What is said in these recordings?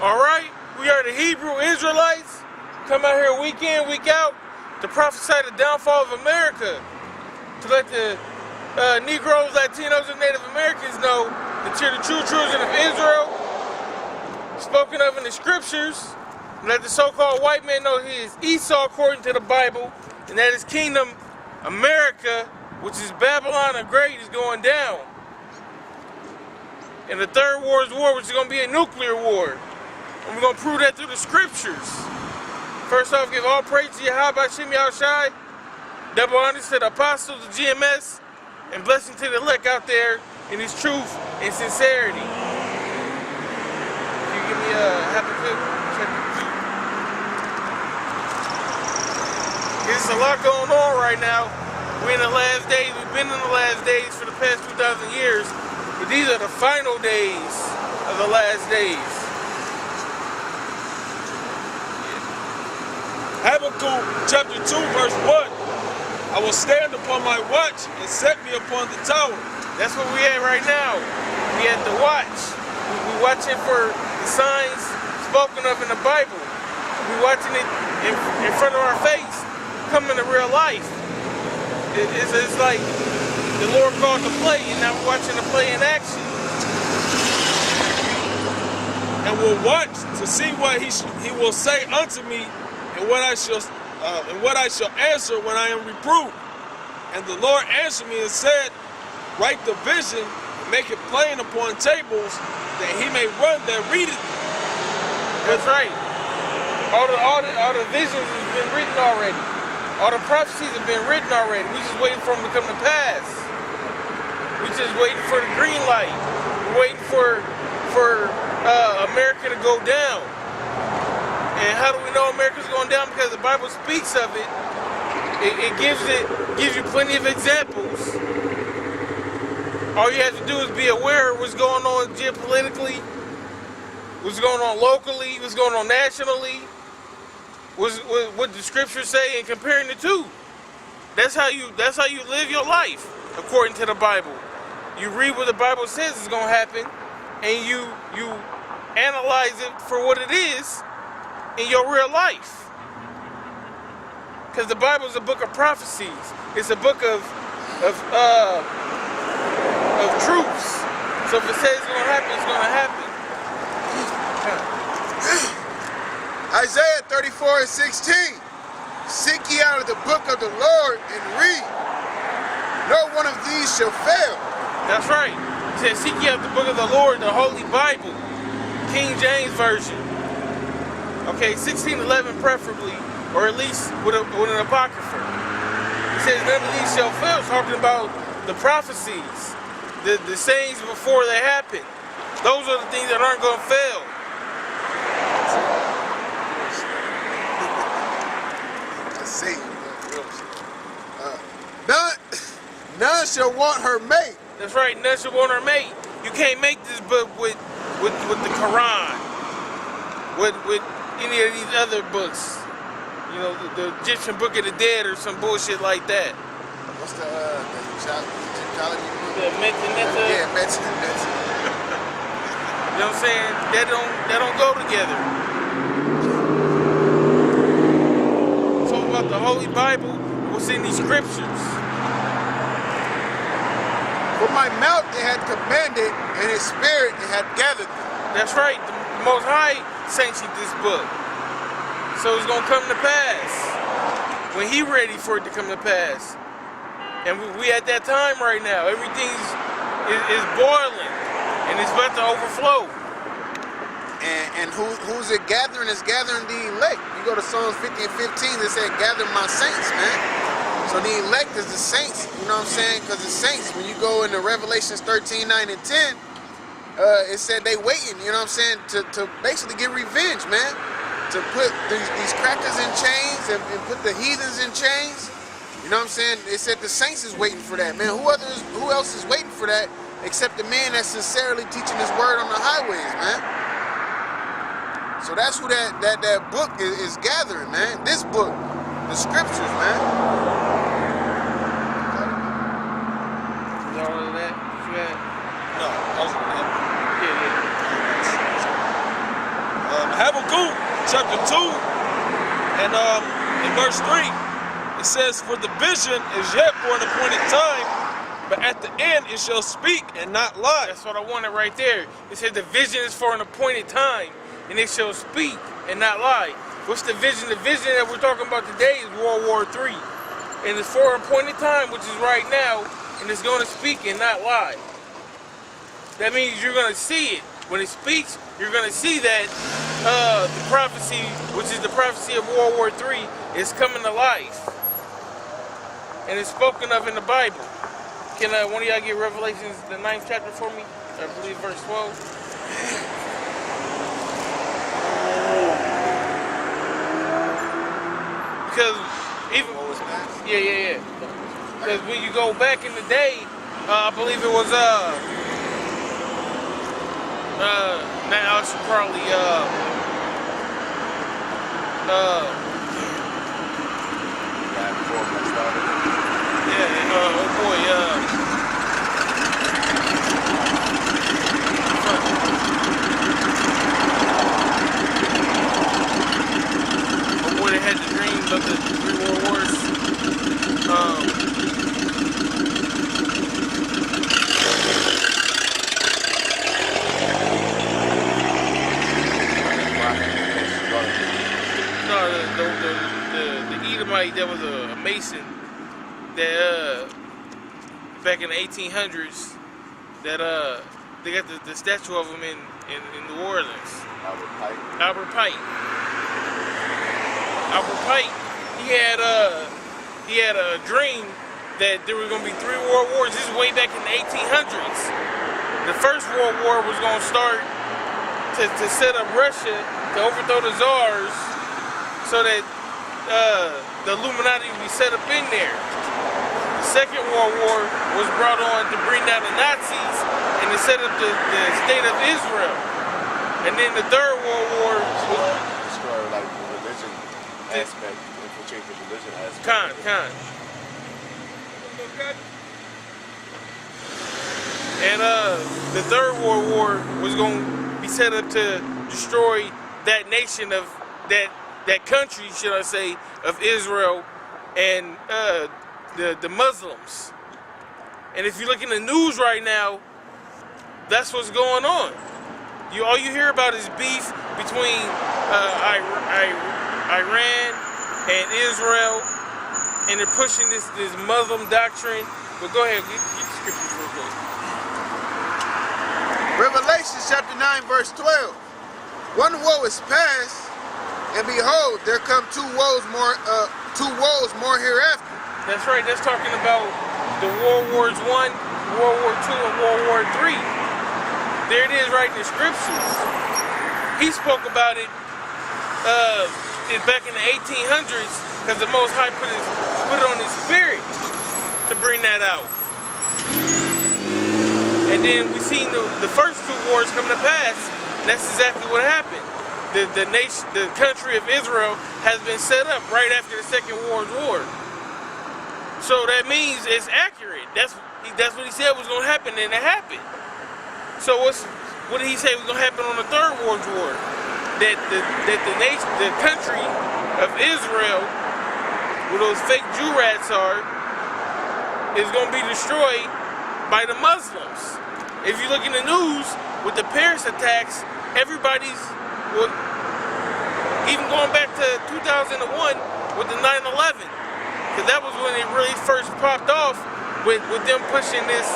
Alright? We are the Hebrew Israelites. Come out here week in, week out to prophesy the downfall of America. To let the Negroes, Latinos, and Native Americans know that you're the true children of Israel, spoken of in the scriptures. And let the so-called white man know he is Esau according to the Bible, and that his kingdom, America, which is Babylon the Great, is going down. And the third war is war, which is going to be a nuclear war. And we're going to prove that through the scriptures. First off, give all praise to Yahweh Shem Yahushai. Double honors to the apostles, the GMS, and blessing to the elect out there in his truth and sincerity. Can you give me a happy clip? There's a lot going on right now. We're in the last days. We've been in the last days for the past 2,000 years. But these are the final days of the last days. Habakkuk chapter 2 verse 1. I will stand upon my watch and set me upon the tower. That's what we at right now. We at the watch. We watching for the signs spoken of in the Bible. We watching it in front of our face, coming to real life. It's like the Lord called to play, and now we're watching the play in action. And will watch to see what he will say unto me, and what I shall answer when I am reproved. And the Lord answered me and said, write the vision, and make it plain upon tables, that he may run that readeth. That's right. All the visions have been written already. All the prophecies have been written already. We just waiting for them to come to pass. We just waiting for the green light. We're waiting for America to go down. And how do we know America's going down? Because the Bible speaks of it. It gives you plenty of examples. All you have to do is be aware of what's going on geopolitically, what's going on locally, what's going on nationally, what the scriptures say, and comparing the two. That's how you live your life according to the Bible. You read what the Bible says is going to happen, and you analyze it for what it is in your real life. Because the Bible is a book of prophecies. It's a book of truths. So if it says it's going to happen, it's going to happen. Isaiah 34:16. Seek ye out of the book of the Lord and read. No one of these shall fail. That's right. It says, seek ye out the book of the Lord, the Holy Bible, King James Version. Okay, 1611 preferably, or at least with an apocrypha. It says none of these shall fail, talking about the prophecies, the sayings before they happen. Those are the things that aren't going to fail. None shall want her mate. That's right, none shall want her mate. You can't make this book with the Quran, with any of these other books. You know, the Egyptian Book of the Dead or some bullshit like that. What's the Egyptology book? The Metaneta. Yeah, Metaneta. You know what I'm saying? That don't go together. Talk about the Holy Bible, what's in these scriptures. For my mouth it had commanded, and his spirit it had gathered them. That's right. The Most High sanctioned this book. So it's going to come to pass when He ready for it to come to pass. And we at that time right now. Everything is boiling, and it's about to overflow. And who's it gathering? It's gathering the elect. You go to Psalms 50 and 15, they said, gather my saints, man. So the elect is the saints, you know what I'm saying? Because the saints, when you go into Revelations 13, 9, and 10, it said they waiting, you know what I'm saying, to basically get revenge, man. To put these crackers in chains and put the heathens in chains. You know what I'm saying? They said the saints is waiting for that, man. Who else is waiting for that except the man that's sincerely teaching his word on the highways, man? So that's who that book is gathering, man. This book, the scriptures, man. No, I was gonna help. Yeah. Habakkuk chapter 2 and in verse 3, it says, "For the vision is yet for an appointed time, but at the end it shall speak and not lie." That's what I wanted right there. It said the vision is for an appointed time, and it shall speak and not lie. What's the vision? The vision that we're talking about today is World War III. And it's for an appointed time, which is right now, and it's going to speak and not lie. That means you're going to see it. When it speaks, you're going to see that the prophecy, which is the prophecy of World War III, is coming to life. And it's spoken of in the Bible. Can one of y'all get Revelations, the 9th chapter for me? I believe verse 12. Because even yeah. Because when you go back in the day, I believe it was now I should probably oh boy, they had the dreams of the 3 World Wars. The Edomite that was a Mason that back in the 1800s that they got the statue of him in New Orleans. Albert Pike. Albert Pike, he had a dream that there was going to be 3 world wars. This is way back in the 1800s. The first World War was going to start to set up Russia to overthrow the czars, so that the Illuminati would be set up in there. The Second World War was brought on to bring down the Nazis and to set up the state of Israel. And then the Third World War was destroy like the religion aspect, infiltrate the religion aspect. Con. And the Third World War was going to be set up to destroy that nation of that country, should I say, of Israel and the Muslims. And if you look in the news right now, that's what's going on. All you hear about is beef between Iran and Israel, and they're pushing this Muslim doctrine. But go ahead, get the scriptures real quick. Revelation chapter 9, verse 12. One woe is past, and behold, there come two woes more hereafter. That's right. That's talking about the World Wars I, World War II, and World War III. There it is, right in the scriptures. He spoke about it back in the 1800s, because the Most High put it on His spirit to bring that out. And then we seen the first 2 wars come to pass. And that's exactly what happened. The country of Israel has been set up right after the Second World War. So that means it's accurate. That's what he said was going to happen, and it happened. So what did he say was going to happen on the Third World War? That the country of Israel, where those fake Jew rats are, is going to be destroyed by the Muslims. If you look in the news with the Paris attacks, everybody's, even going back to 2001 with the 9/11, because that was when it really first popped off with them pushing this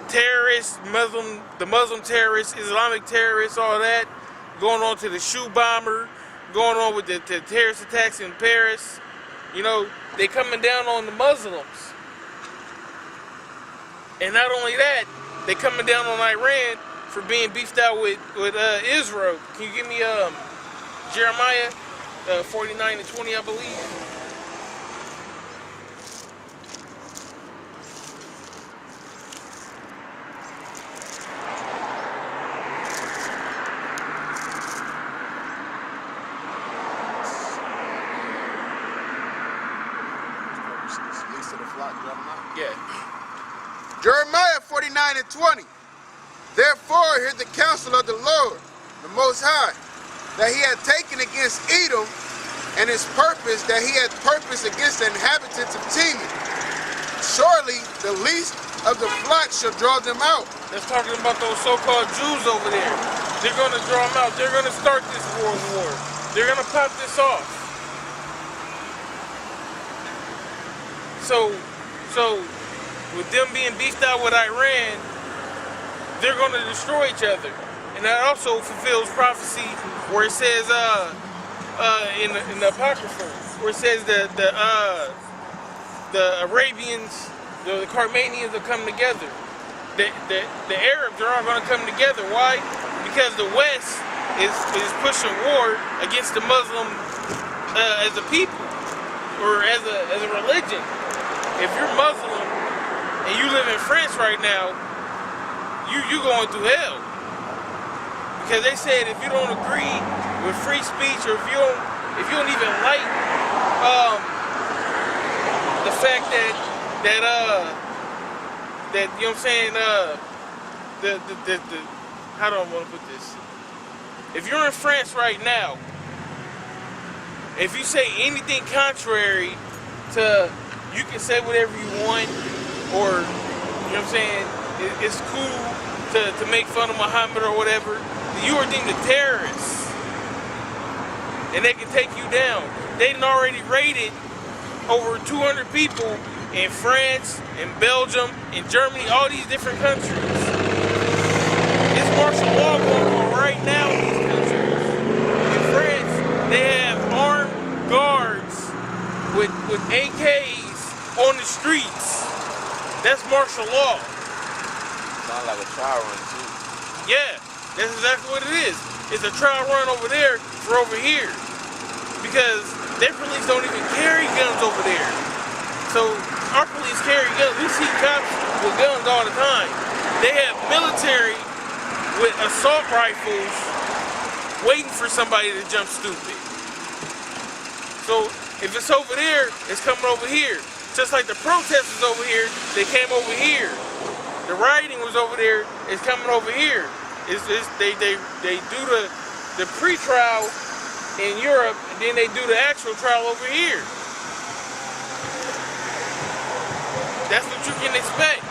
terrorists, the Muslim terrorists, Islamic terrorists, all that, going on to the shoe bomber, going on with the terrorist attacks in Paris. You know, they coming down on the Muslims. And not only that, they coming down on Iran for being beefed out with Israel. Can you give me Jeremiah 49:20, I believe? Yeah. Jeremiah 49:20. Therefore hear the counsel of the Lord. the Most High, that he had taken against Edom, and his purpose, that he had purpose against the inhabitants of Teman. Surely the least of the flock shall draw them out. That's talking about those so-called Jews over there. They're going to draw them out. They're going to start this world war. They're going to pop this off. So with them being beefed out with Iran, they're going to destroy each other. And that also fulfills prophecy where it says in the Apocrypha, where it says that the Arabians, the Carmanians will come together. The Arabs are all going to come together. Why? Because the West is pushing war against the Muslim as a people or as a religion. If you're Muslim and you live in France right now, you going through hell. Because they said if you don't agree with free speech, or if you don't even like the fact that you know what I'm saying, how do I want to put this? If you're in France right now, if you say anything contrary to, you can say whatever you want, or, you know what I'm saying, it's cool to make fun of Muhammad or whatever, you are deemed a terrorist. And they can take you down. They done already raided over 200 people in France, in Belgium, in Germany, all these different countries. It's martial law going on right now in these countries. In France, they have armed guards with AKs on the streets. That's martial law. Sound like a trial run too. Yeah, that's exactly what it is. It's a trial run over there for over here. Because their police don't even carry guns over there. So our police carry guns. We see cops with guns all the time. They have military with assault rifles waiting for somebody to jump stupid. So if it's over there, it's coming over here. Just like the protesters over here, they came over here. The rioting was over there, it's coming over here. They do the pre-trial in Europe, and then they do the actual trial over here. That's what you can expect.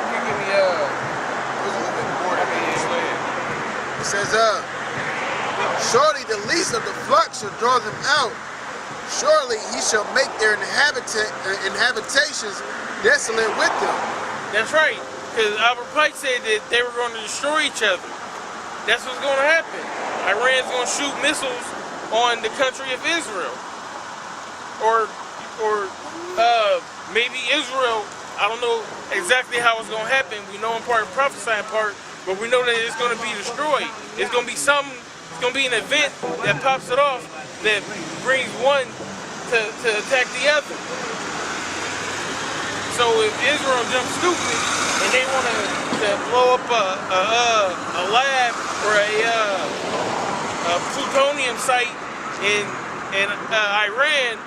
You give me There's a little bit more to it. It says, surely the least of the flock shall draw them out. Surely he shall make their habitations desolate with them. That's right, because Albert Pike said that they were going to destroy each other. That's what's going to happen. Iran's going to shoot missiles on the country of Israel. Or maybe Israel, I don't know exactly how it's going to happen. We know in part, prophesying part, but we know that it's going to be destroyed. It's going to be something, it's going to be an event that pops it off that brings one to attack the other. So if Israel jumps stupid and they want to blow up a lab or a plutonium site in Iran,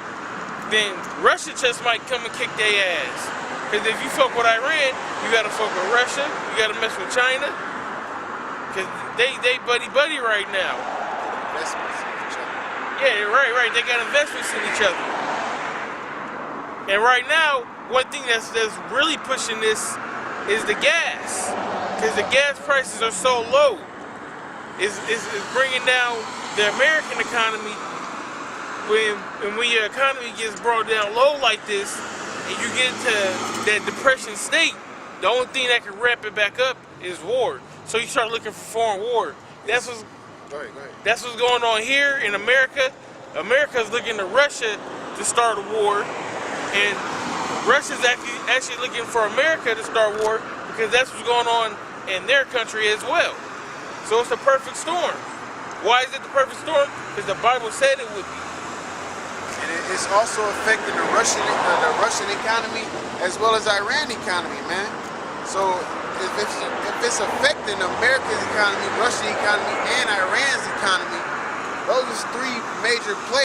then Russia just might come and kick their ass. Because if you fuck with Iran, you gotta fuck with Russia, you gotta mess with China. Because they buddy right now. Investments in each other. Yeah, right. They got investments in each other. And right now, one thing that's really pushing this is the gas. Because the gas prices are so low. It's bringing down the American economy. When your economy gets brought down low like this, and you get into that depression state, the only thing that can ramp it back up is war. So you start looking for foreign war. That's what's That's what's going on here in America. America's looking to Russia to start a war, and Russia's actually looking for America to start war because that's what's going on in their country as well. So it's the perfect storm. Why is it the perfect storm? Because the Bible said it would be. And it's also affecting the Russian economy as well as Iran economy, man. So if it's affecting America's economy, Russia's economy, and Iran's economy, those are three major players.